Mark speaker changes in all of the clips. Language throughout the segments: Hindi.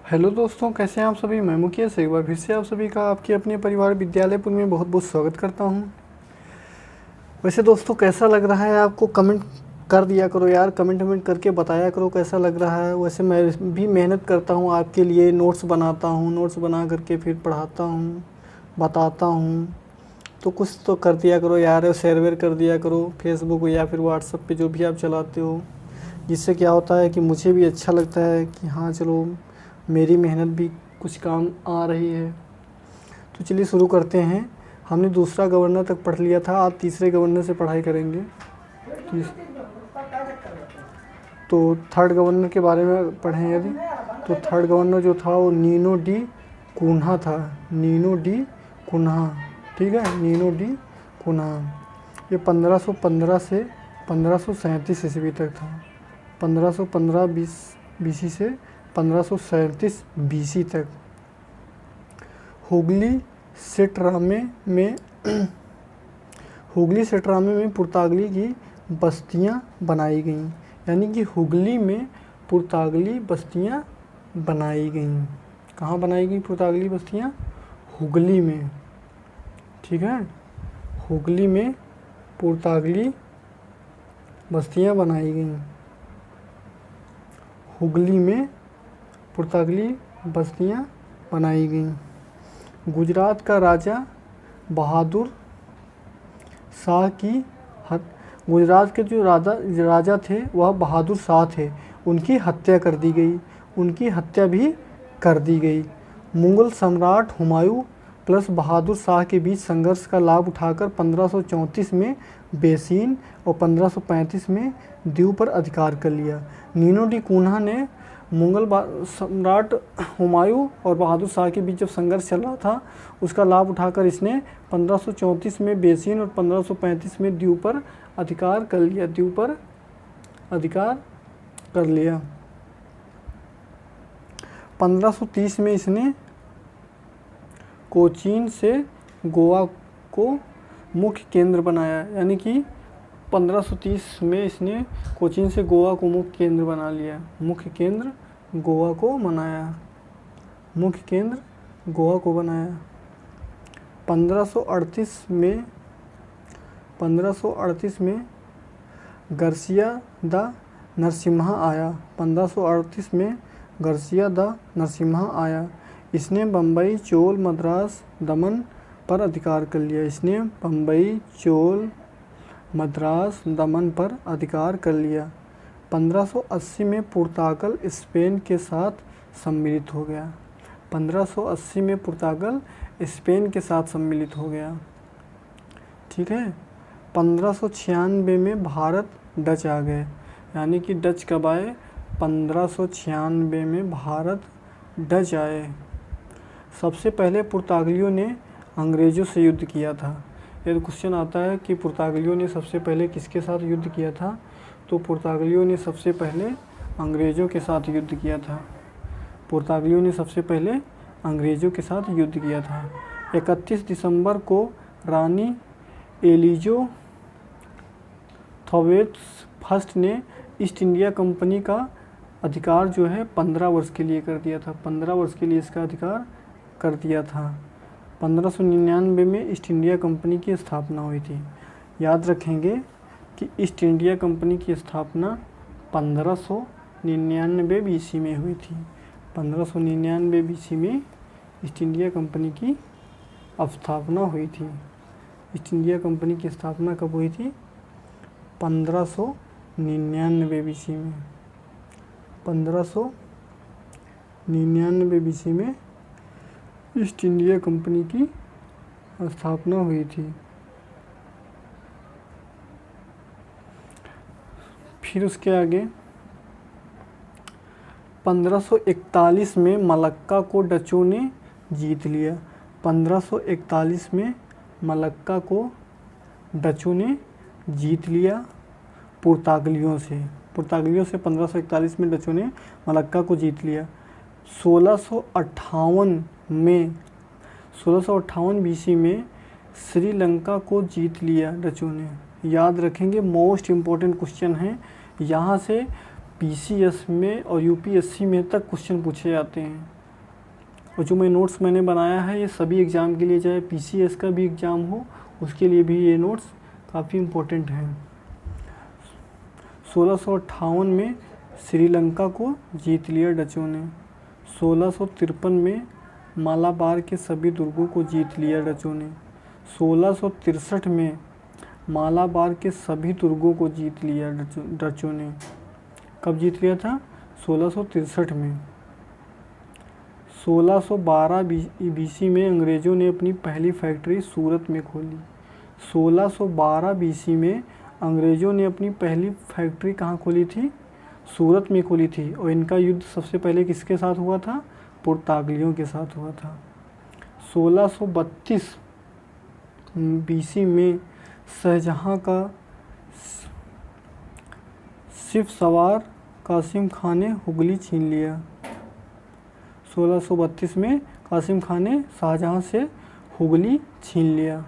Speaker 1: हेलो दोस्तों, कैसे हैं आप सभी। मैं मुकेश एक बार फिर से आप सभी का आपके अपने परिवार विद्यालयपुर में बहुत बहुत स्वागत करता हूं। वैसे दोस्तों, कैसा लग रहा है आपको, कमेंट कर दिया करो यार, कमेंट करके बताया करो कैसा लग रहा है। वैसे मैं भी मेहनत करता हूं आपके लिए, नोट्स बनाता हूं, नोट्स बना करके फिर पढ़ाता हूं, बताता हूं। तो कुछ तो कर दिया करो यार, शेयर वेयर कर दिया करो फेसबुक या फिर व्हाट्सएप पे, जो भी आप चलाते हो। जिससे क्या होता है कि मुझे भी अच्छा लगता है कि हाँ चलो, मेरी मेहनत भी कुछ काम आ रही है। तो चलिए शुरू करते हैं। हमने दूसरा गवर्नर तक पढ़ लिया था, आज तीसरे गवर्नर से पढ़ाई करेंगे। तो थर्ड गवर्नर के बारे में पढ़ें यदि, तो थर्ड गवर्नर जो था वो नीनो डी कुन्हा था। नीनो डी कुन्हा, ठीक है, नीनो डी कुन्हा। ये 1515 से 1537 ईस्वी तक था। 1515 बीसी से 1537 बीसी तक। हुगली सेटरामे में पुर्तगाली की बस्तियां बनाई गईं। यानी कि हुगली में पुर्तगाली बस्तियां बनाई गईं। कहाँ बनाई गई पुर्तगाली बस्तियां? हुगली में, ठीक है, हुगली में पुर्तगाली बस्तियां बनाई गईं। हुगली में पुर्तगाली बस्तियां बनाई गईं। गुजरात का राजा बहादुर शाह की गुजरात के जो राजा थे वह बहादुर शाह थे, उनकी हत्या कर दी गई। उनकी हत्या भी कर दी गई। मुगल सम्राट हुमायूं प्लस बहादुर शाह के बीच संघर्ष का लाभ उठाकर 1534 में बेसीन और 1535 में दीव पर अधिकार कर लिया। नीनो डी कुन्हा ने मुगल सम्राट हुमायूं और बहादुर शाह के बीच जब संघर्ष चल रहा था, उसका लाभ उठाकर इसने 1534 में बेसीन और 1535 में दीव पर अधिकार कर लिया। दीव पर अधिकार कर लिया। 1530 में इसने कोचीन से गोवा को मुख्य केंद्र बनाया। यानी कि 1530 में इसने कोचीन से गोवा को मुख्य केंद्र बना लिया। मुख्य केंद्र गोवा को बनाया। मुख्य केंद्र गोवा को बनाया। 1538 में गार्सिया द नरसिम्हा आया। 1538 में गार्सिया द नरसिम्हा आया। इसने बम्बई, चोल, मद्रास, दमन पर अधिकार कर लिया। इसने बम्बई, चोल, मद्रास, दमन पर अधिकार कर लिया। 1580 में पुर्तगाल स्पेन के साथ सम्मिलित हो गया। 1580 में पुर्तगाल स्पेन के साथ सम्मिलित हो गया, ठीक है। 1596 में भारत डच आ गए। यानी कि डच कब आए? 1596 में भारत डच आए। सबसे पहले पुर्तगालियों ने अंग्रेज़ों से युद्ध किया था। यदि क्वेश्चन आता है कि पुर्तगालियों ने सबसे पहले किसके साथ युद्ध किया था, तो पुर्तगालियों ने सबसे पहले अंग्रेज़ों के साथ युद्ध किया था। पुर्तगालियों ने सबसे पहले अंग्रेज़ों के साथ युद्ध किया था। 31 दिसंबर को रानी एलिज़ाबेथ फर्स्ट ने ईस्ट इंडिया कंपनी का अधिकार जो है 15 वर्ष के लिए कर दिया था। 15 वर्ष के लिए इसका अधिकार कर दिया था। 1599 में ईस्ट इंडिया कंपनी की स्थापना हुई थी। याद रखेंगे कि ईस्ट इंडिया कंपनी की स्थापना 1599 बीसी में हुई थी। 1599 बीसी में ईस्ट इंडिया कंपनी की स्थापना हुई थी। ईस्ट इंडिया कंपनी की स्थापना कब हुई थी? 1599 बीसी में। 1599 बीसी में ईस्ट इंडिया कंपनी की स्थापना हुई थी। फिर उसके आगे 1541 में मलक्का को डचों ने जीत लिया। 1541 में मलक्का को डचों ने जीत लिया पुर्तगालियों से। 1541 में डचों ने मलक्का को जीत लिया। 1658 बीसी में श्रीलंका को जीत लिया डचों ने। याद रखेंगे, मोस्ट इम्पोर्टेंट क्वेश्चन है। यहाँ से पीसीएस में और यूपीएससी में तक क्वेश्चन पूछे जाते हैं। और जो मैं नोट्स मैंने बनाया है ये सभी एग्ज़ाम के लिए, चाहे PCS का भी एग्ज़ाम हो उसके लिए भी ये नोट्स काफ़ी इम्पोर्टेंट हैं। 1658 में श्रीलंका को जीत लिया डचों ने। 1653 में मालाबार के सभी दुर्गों को जीत लिया डचों ने। 1663 में मालाबार के सभी दुर्गों को जीत लिया डचों ने। कब जीत लिया था? 1663 में। 1612 BC में अंग्रेज़ों ने अपनी पहली फैक्ट्री सूरत में खोली। 1612 BC में अंग्रेज़ों ने अपनी पहली फैक्ट्री कहाँ खोली थी? सूरत में खोली थी। और इनका युद्ध सबसे पहले किसके साथ हुआ था? पुर्तगालियों के साथ हुआ था। 1632 BC में शाहजहाँ का शिप सवार कासिम खान ने हुगली छीन लिया। 1632 में कासिम खान ने शाहजहाँ से हुगली छीन लिया।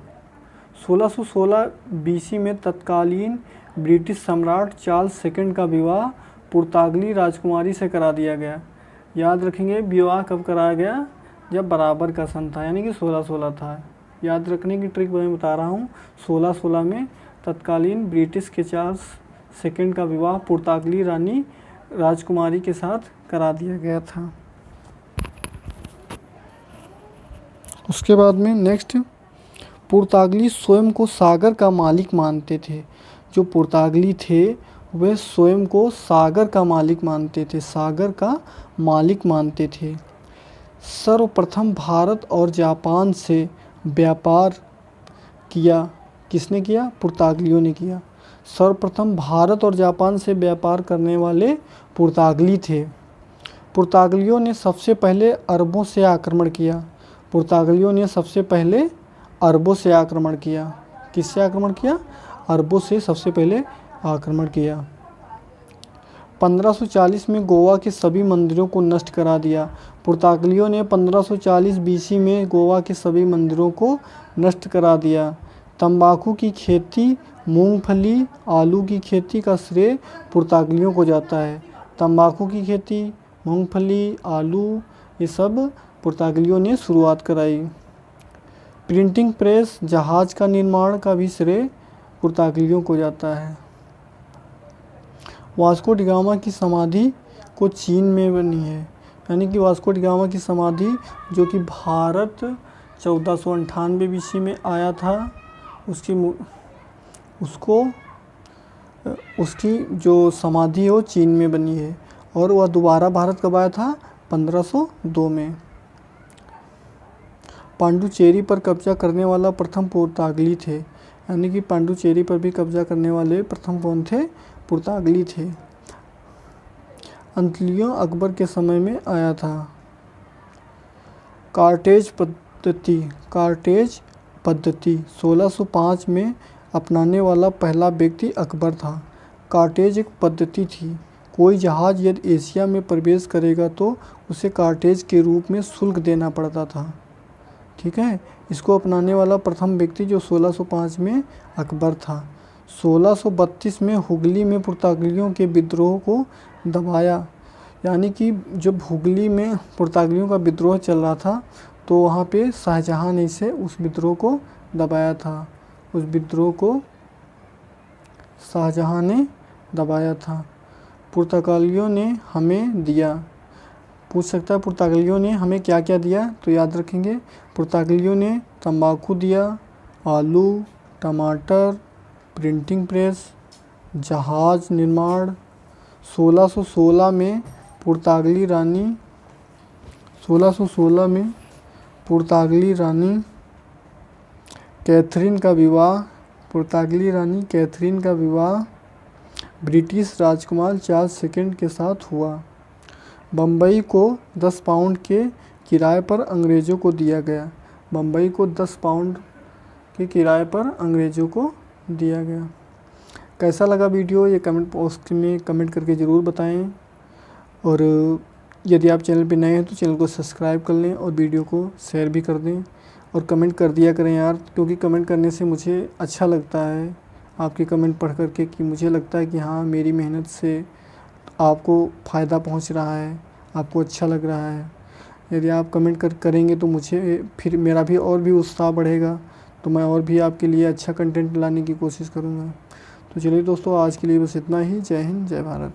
Speaker 1: 1616 BC में तत्कालीन ब्रिटिश सम्राट चार्ल्स सेकंड का विवाह पुर्तगाली राजकुमारी से करा दिया गया। याद रखेंगे विवाह कब कराया गया? जब बराबर का सन था, यानी कि 1616 था। याद रखने की ट्रिक मैं बता रहा हूँ। 1616 में तत्कालीन ब्रिटिश के चार्ल्स सेकंड का विवाह पुर्तगाली रानी राजकुमारी के साथ करा दिया गया था। उसके बाद में नेक्स्ट, पुर्तगाली स्वयं को सागर का मालिक मानते थे। जो पुर्तगाली थे वे स्वयं को सागर का मालिक मानते थे, सागर का मालिक मानते थे। सर्वप्रथम भारत और जापान से व्यापार किया। किसने किया? पुर्तगालियों ने किया। सर्वप्रथम भारत और जापान से व्यापार करने वाले पुर्तगाली थे। पुर्तगालियों ने सबसे पहले अरबों से आक्रमण किया। पुर्तगालियों ने सबसे पहले अरबों से आक्रमण किया। किससे आक्रमण किया? अरबों से सबसे पहले आक्रमण किया। 1540 में गोवा के सभी मंदिरों को नष्ट करा दिया। पुर्तगालियों ने 1540 BC में गोवा के सभी मंदिरों को नष्ट करा दिया। तंबाकू की खेती, मूंगफली, आलू की खेती का श्रेय पुर्तगालियों को जाता है। तंबाकू की खेती, मूंगफली, आलू ये सब पुर्तगालियों ने शुरुआत कराई। प्रिंटिंग प्रेस, जहाज का निर्माण का भी श्रेय पुर्तगालियों को जाता है। वास्को डी गामा की समाधि को चीन में बनी है, यानी कि वास्को डी गामा की समाधि जो कि भारत 1498 BC में आया था, उसकी जो समाधि है वो चीन में बनी है। और वह दोबारा भारत कब आया था? 1502 में। पांडुचेरी पर कब्जा करने वाला प्रथम पुर्तगाली थे, यानी कि पांडुचेरी पर भी कब्जा करने वाले प्रथम कौन थे? पुर्तगाली थे। अंतलियों अकबर के समय में आया था। कार्टेज पद्धति 1605 में अपनाने वाला पहला व्यक्ति अकबर था। कार्टेज एक पद्धति थी। कोई जहाज यदि एशिया में प्रवेश करेगा तो उसे कार्टेज के रूप में शुल्क देना पड़ता था। ठीक है, इसको अपनाने वाला प्रथम व्यक्ति जो 1605 में अकबर था। 1632 में हुगली में पुर्तगालियों के विद्रोह को दबाया, यानी कि जब हुगली में पुर्तगालियों का विद्रोह चल रहा था तो वहाँ पे शाहजहाँ ने इसे उस विद्रोह को दबाया था। उस विद्रोह को शाहजहाँ ने दबाया था। पुर्तगालियों ने हमें दिया, पूछ सकता है पुर्तगालियों ने हमें क्या क्या दिया, तो याद रखेंगे पुर्तगालियों ने तंबाकू दिया, आलू, टमाटर, प्रिंटिंग प्रेस, जहाज निर्माण। 1616 में पुर्तगाली रानी कैथरीन का विवाह ब्रिटिश राजकुमार चार्ल्स सेकंड के साथ हुआ। बम्बई को 10 पाउंड के किराए पर अंग्रेज़ों को दिया गया। बम्बई को 10 पाउंड के किराए पर अंग्रेज़ों को दिया गया। कैसा लगा वीडियो ये कमेंट बॉक्स में कमेंट करके ज़रूर बताएं। और यदि आप चैनल पे नए हैं तो चैनल को सब्सक्राइब कर लें और वीडियो को शेयर भी कर दें और कमेंट कर दिया करें यार, क्योंकि कमेंट करने से मुझे अच्छा लगता है आपके कमेंट पढ़ करके, कि मुझे लगता है कि हाँ मेरी मेहनत से आपको फ़ायदा पहुंच रहा है, आपको अच्छा लग रहा है। यदि आप कमेंट करेंगे तो मुझे फिर मेरा भी और भी उत्साह बढ़ेगा, तो मैं और भी आपके लिए अच्छा कंटेंट लाने की कोशिश करूँगा। तो चलिए दोस्तों, आज के लिए बस इतना ही। जय हिंद, जय भारत।